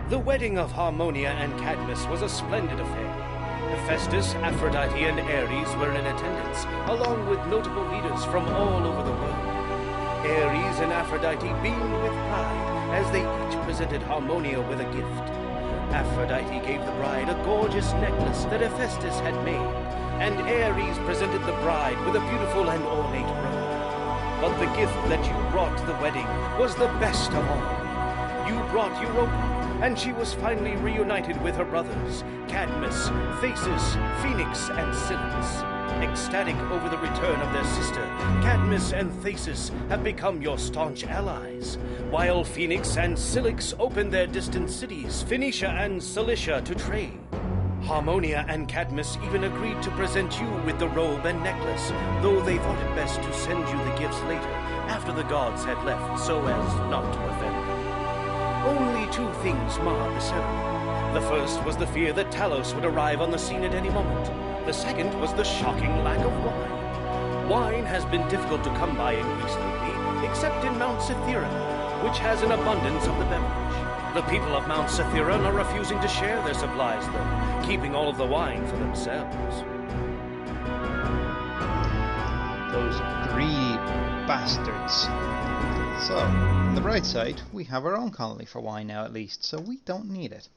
The wedding of Harmonia and Cadmus was a splendid affair. Hephaestus, Aphrodite, and Ares were in attendance, along with notable leaders from all over the world. Ares and Aphrodite beamed with pride as they each presented Harmonia with a gift. Aphrodite gave the bride a gorgeous necklace that Hephaestus had made, and Ares presented the bride with a beautiful and ornate robe. But the gift that you brought to the wedding was the best of all. You brought Europa, and she was finally reunited with her brothers, Cadmus, Theseus, Phoenix, and Cilix. Ecstatic over the return of their sister, Cadmus and Theseus have become your staunch allies, while Phoenix and Cilix opened their distant cities, Phoenicia and Cilicia, to trade. Harmonia and Cadmus even agreed to present you with the robe and necklace, though they thought it best to send you the gifts later, after the gods had left, so as not to offend them. Only two things marred the ceremony. The first was the fear that Talos would arrive on the scene at any moment. The second was the shocking lack of wine. Wine has been difficult to come by in Greece lately, except in Mount Cithaeron, which has an abundance of the beverage. The people of Mount Cithaeron are refusing to share their supplies, though, keeping all of the wine for themselves. Those greedy bastards. So, on the bright side, we have our own colony for wine now at least, so we don't need it.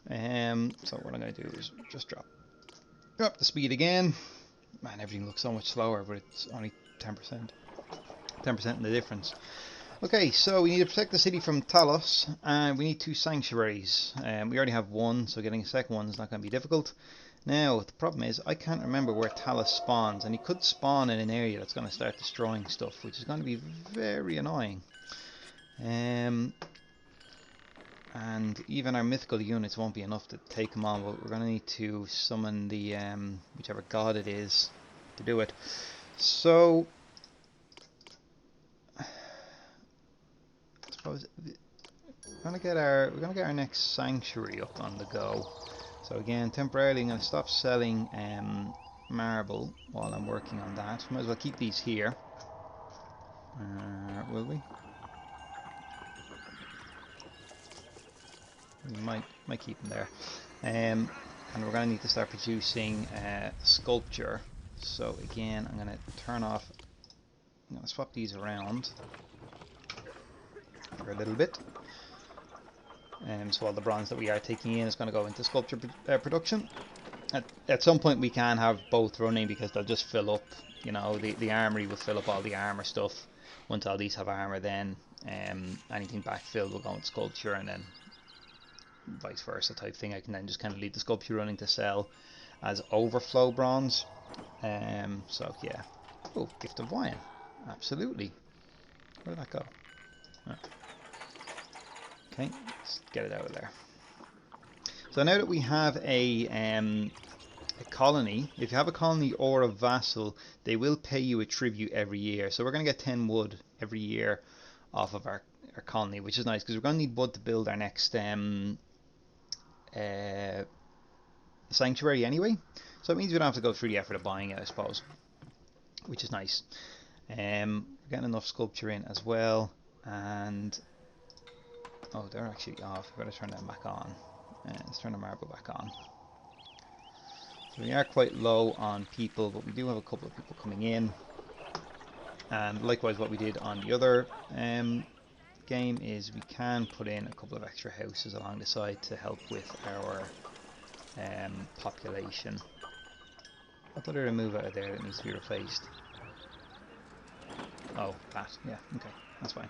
So what I'm going to do is just drop the speed again. Man, everything looks so much slower, but it's only 10%. 10% in the difference. Okay, so we need to protect the city from Talos, and we need 2 sanctuaries. We already have one, so getting a second one is not going to be difficult. Now, the problem is, I can't remember where Talos spawns, and he could spawn in an area that's going to start destroying stuff, which is going to be very annoying. And even our mythical units won't be enough to take him on, but we're going to need to summon the whichever god it is to do it. So, I suppose we're going to get our next sanctuary up on the go. So again, temporarily I'm going to stop selling marble while I'm working on that. Might as well keep these here. Will we? We might keep them there. And we're going to need to start producing sculpture. So again, I'm going to turn off. I'm going to swap these around for a little bit. So all the bronze that we are taking in is going to go into sculpture production. At some point we can have both running because they'll just fill up, you know, the armory will fill up all the armor stuff. Once all these have armor, then anything backfilled will go into sculpture, and then vice versa type thing. I can then just kind of leave the sculpture running to sell as overflow bronze. So yeah. Oh, gift of wine. Absolutely. Where did that go? Oh. Okay, let's get it out of there. So now that we have a colony, if you have a colony or a vassal, they will pay you a tribute every year. So we're going to get 10 wood every year off of our colony, which is nice because we're going to need wood to build our next sanctuary anyway. So it means we don't have to go through the effort of buying it, I suppose, which is nice. We're getting enough sculpture in as well, and oh, they're actually off. We've got to turn them back on. Let's turn the marble back on. So we are quite low on people, but we do have a couple of people coming in. And likewise, what we did on the other game is we can put in a couple of extra houses along the side to help with our population. What did I remove out of there that needs to be replaced? Oh, that. Yeah, okay, that's fine.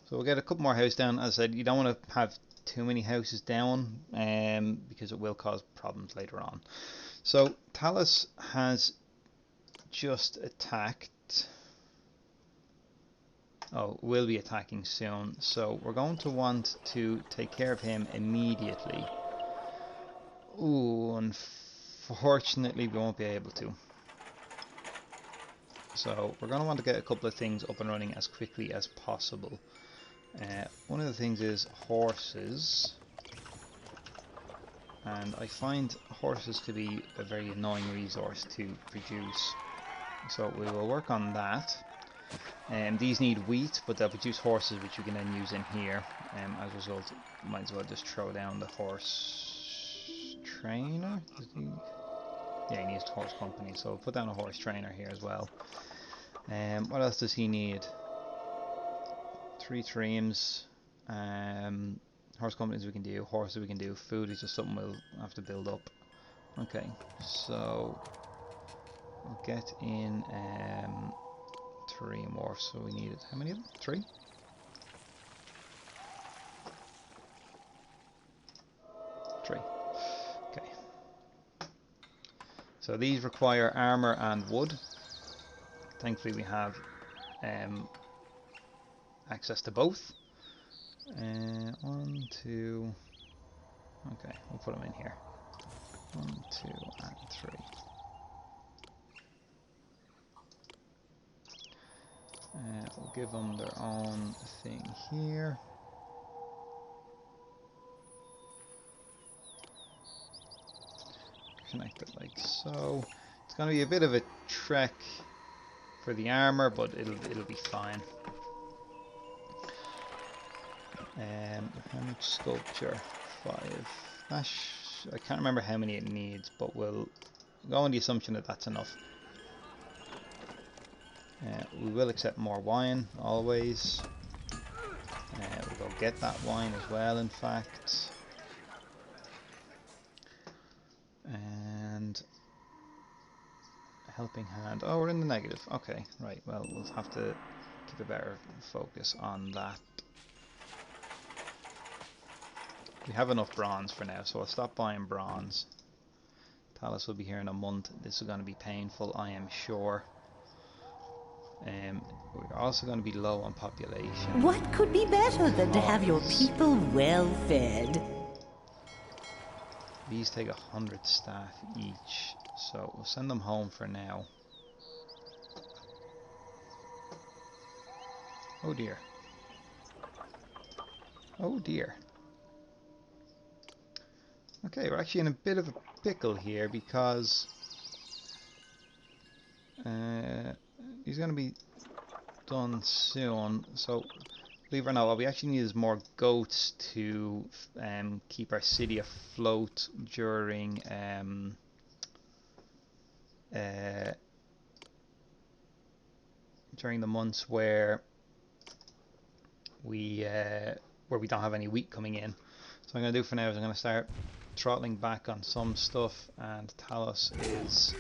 So we'll get a couple more houses down. As I said, you don't want to have too many houses down because it will cause problems later on. So Talos has just attacked. Oh, will be attacking soon. So we're going to want to take care of him immediately. Ooh, unfortunately we won't be able to. So we're going to want to get a couple of things up and running as quickly as possible. One of the things is horses, and I find horses to be a very annoying resource to produce, so we will work on that. These need wheat, but they'll produce horses, which you can then use in here. As a result, might as well just throw down the horse trainer. Yeah, he needs horse company, so we'll put down a horse trainer here as well. What else does he need? 3 trims. Horse companies we can do, horses we can do, food is just something we'll have to build up. Okay, so we'll get in 3 more, so we needed, how many of them? 3? 3. Okay. So these require armor and wood. Thankfully we have access to both. 1, 2. Okay, we'll put them in here. 1, 2, and 3. We'll give them their own thing here. Connect it like so. It's going to be a bit of a trek for the armor, but it'll be fine. How much sculpture? 5. I can't remember how many it needs, but we'll go on the assumption that that's enough. We will accept more wine, always. We'll go get that wine as well, in fact. And a helping hand. Oh, we're in the negative. Okay, right. Well, we'll have to keep a better focus on that. We have enough bronze for now, so I'll stop buying bronze. Talos will be here in a month. This is going to be painful, I am sure. We're also going to be low on population. What could be better than to have your people well fed? These take 100 staff each, so we'll send them home for now. Oh dear. Oh dear. Okay, we're actually in a bit of a pickle here because he's going to be done soon. So, believe it or not, what we actually need is more goats to keep our city afloat during the months where we don't have any wheat coming in. So what I'm going to do for now is I'm going to start throttling back on some stuff, and Talos is...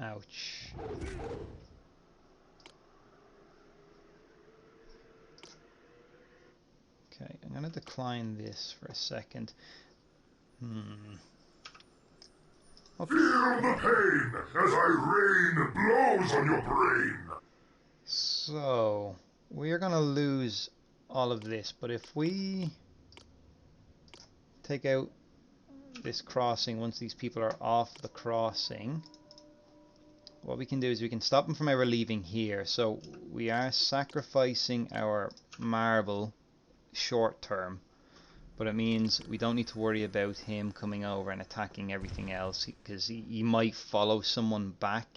ouch. Okay, I'm going to decline this for a second. Okay. Feel the pain as I rain blows on your brain. So, we are going to lose all of this, but if we take out this crossing, once these people are off the crossing, what we can do is we can stop them from ever leaving here. So we are sacrificing our marble short term, but it means we don't need to worry about him coming over and attacking everything else, because he might follow someone back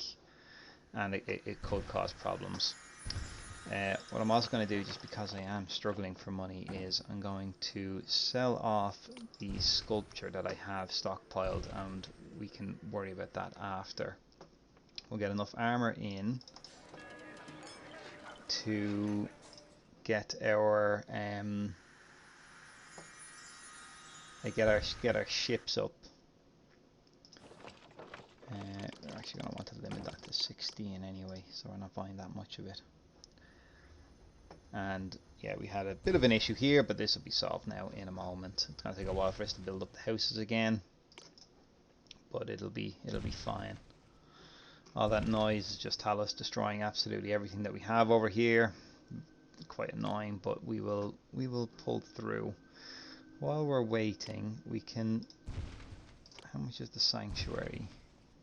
and it could cause problems. What I'm also going to do, just because I am struggling for money, is I'm going to sell off the sculpture that I have stockpiled, and we can worry about that after. We'll get enough armor in to get our get our ships up. We're actually going to want to limit that to 16 anyway, so we're not buying that much of it. And yeah, we had a bit of an issue here, but this will be solved now in a moment. It's going to take a while for us to build up the houses again, but it'll be fine. All that noise is just Talos destroying absolutely everything that we have over here. Quite annoying, but we will pull through. While we're waiting, we can... How much is the sanctuary?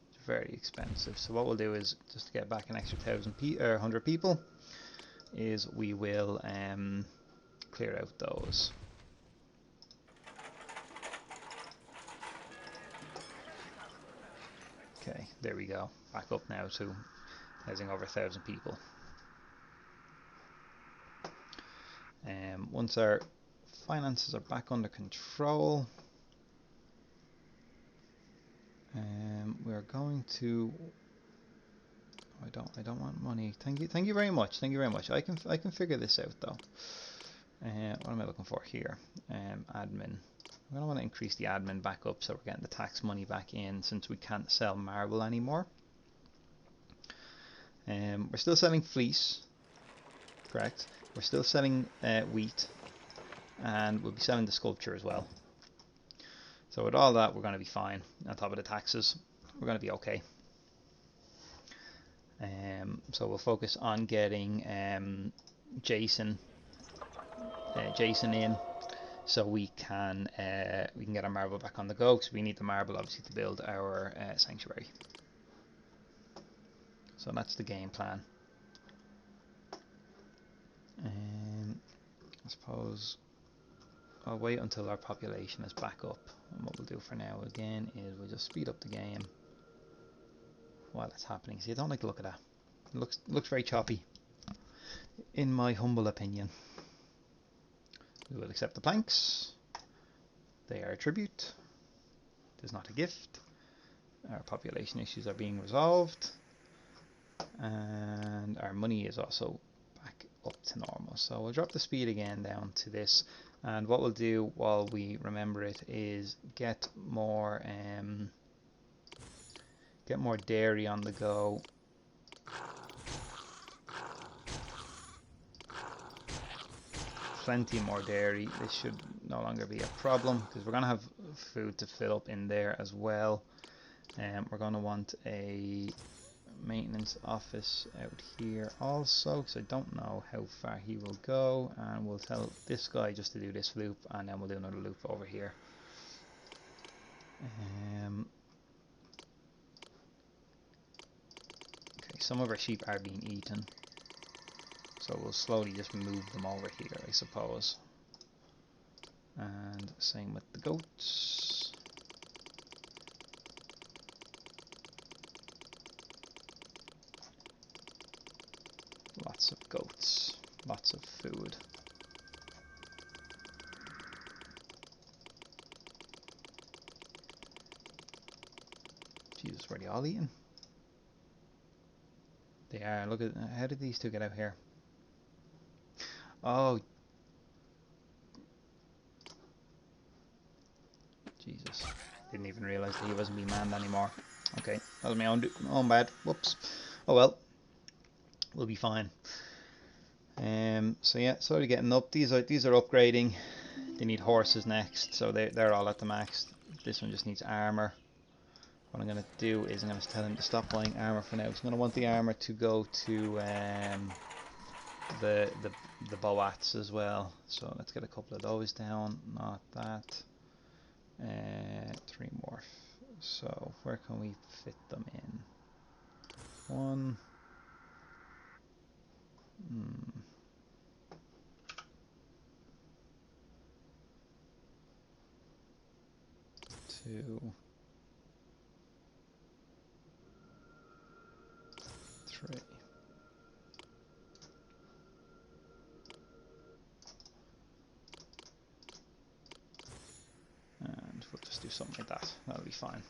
It's very expensive. So what we'll do is, just to get back an extra 100 people, is we will clear out those. Okay, there we go. Back up now to housing over 1,000 people. once our finances are back under control, we're going to. I don't want money. Thank you very much. Thank you very much. I can figure this out though. What am I looking for here? Admin. I'm gonna want to increase the admin back up so we're getting the tax money back in since we can't sell marble anymore. We're still selling fleece, correct? We're still selling wheat, and we'll be selling the sculpture as well. So with all that, we're going to be fine. On top of the taxes, we're going to be okay. So we'll focus on getting Jason in, so we can get our marble back on the go, because we need the marble obviously to build our sanctuary. So that's the game plan. I suppose I'll wait until our population is back up, and what we'll do for now again is we'll just speed up the game while it's happening. See, I don't like the look of that. It looks very choppy, in my humble opinion. We will accept the planks. They are a tribute. It is not a gift. Our population issues are being resolved, and our money is also back up to normal. So we'll drop the speed again down to this, and what we'll do while we remember it is get more dairy on the go. Plenty more dairy. This should no longer be a problem because we're going to have food to fill up in there as well. We're going to want a maintenance office out here also, because I don't know how far he will go, and we'll tell this guy just to do this loop, and then we'll do another loop over here. Okay, some of our sheep are being eaten, so we'll slowly just move them over here, I suppose. And same with the goats. Lots of goats, lots of food. Jesus, were they all eating? They are. Look at, how did these two get out here? Oh, Jesus! Didn't even realize that he wasn't being manned anymore. Okay, that was my own bad. Whoops. Oh well, we'll be fine. So yeah, slowly getting up. These are upgrading. They need horses next, so they're all at the max. This one just needs armor. What I'm gonna do is I'm gonna tell him to stop buying armor for now. So I'm gonna want the armor to go to the boats as well. So let's get a couple of those down. Not that. 3 more. So where can we fit them in? 1. 2, 3. And we'll just do something like that. That'll be fine.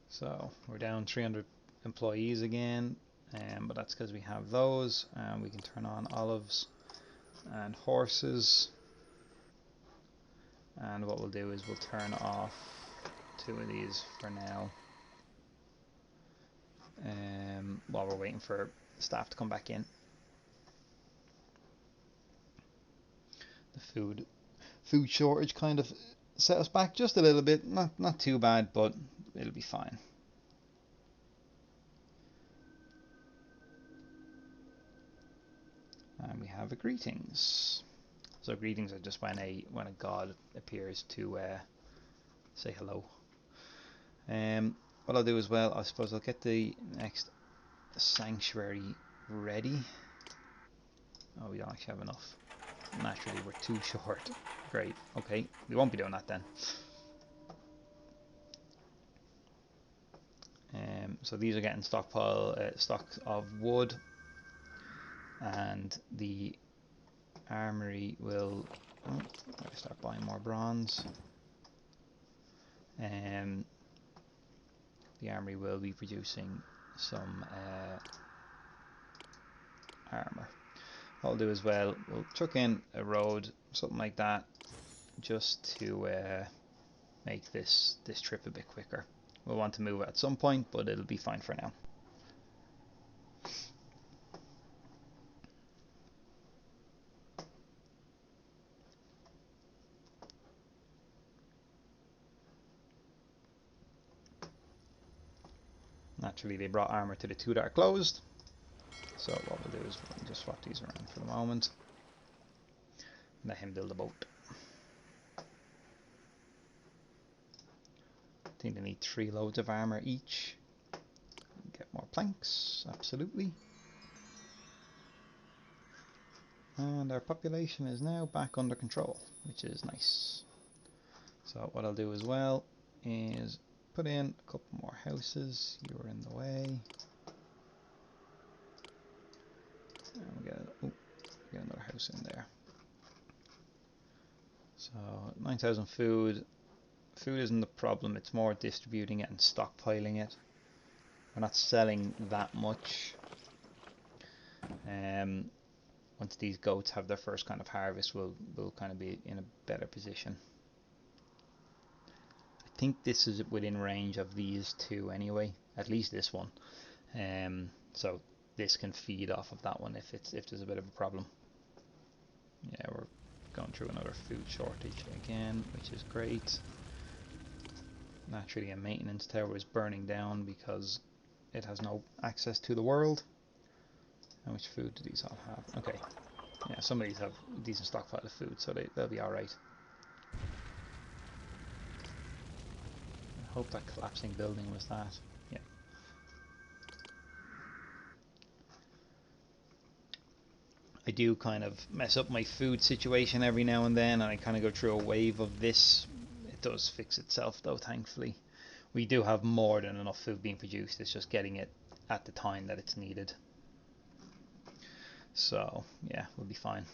So we're down 300 employees again, but that's because we have those, and we can turn on olives and horses. And what we'll do is we'll turn off 2 of these for now, while we're waiting for staff to come back in. The food shortage kind of set us back just a little bit. Not too bad, but it'll be fine. And we have a greetings. So greetings are just when a god appears to say hello. What I'll do as well, I suppose I'll get the next sanctuary ready. Oh, we don't actually have enough. Naturally, we're too short. Great. Okay, we won't be doing that then. So these are getting stock of wood. and the armory will I start buying more bronze. The armory will be producing some armor. What I'll do as well, we'll chuck in a road, something like that, just to make this trip a bit quicker. We'll want to move it at some point, but it'll be fine for now. Naturally, they brought armor to the two that are closed. So what we'll do is we'll just swap these around for the moment. Let him build a boat. I think they need 3 loads of armor each. Get more planks, absolutely. And our population is now back under control, which is nice. So what I'll do as well is put in a couple more houses. You are in the way. And we'll get another house in there. So 9,000 food. Food isn't the problem, it's more distributing it and stockpiling it. We're not selling that much. Once these goats have their first kind of harvest, we'll kind of be in a better position. I think this is within range of these two anyway, at least this one. So this can feed off of that one if there's a bit of a problem. Yeah, we're going through another food shortage again, which is great. Naturally, a maintenance tower is burning down because it has no access to the world. How much food do these all have? Okay, yeah, some of these have a decent stockpile of food, so they'll be alright. I hope that collapsing building was that. Yeah. I do kind of mess up my food situation every now and then, and I kind of go through a wave of this. It does fix itself though, thankfully. We do have more than enough food being produced, it's just getting it at the time that it's needed. So yeah, we'll be fine.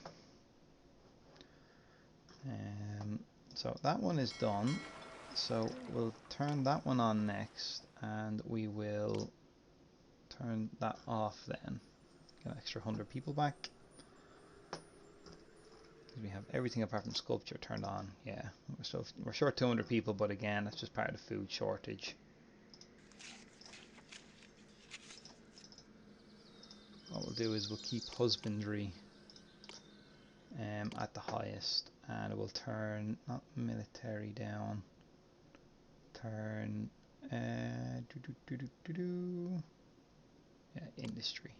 So that one is done, so we'll turn that one on next, and we will turn that off then. Get an extra 100 people back. We have everything apart from sculpture turned on. Yeah, we're short 200 people, but again, that's just part of the food shortage. What we'll do is we'll keep husbandry at the highest, and we'll turn not military down. Turn yeah, industry.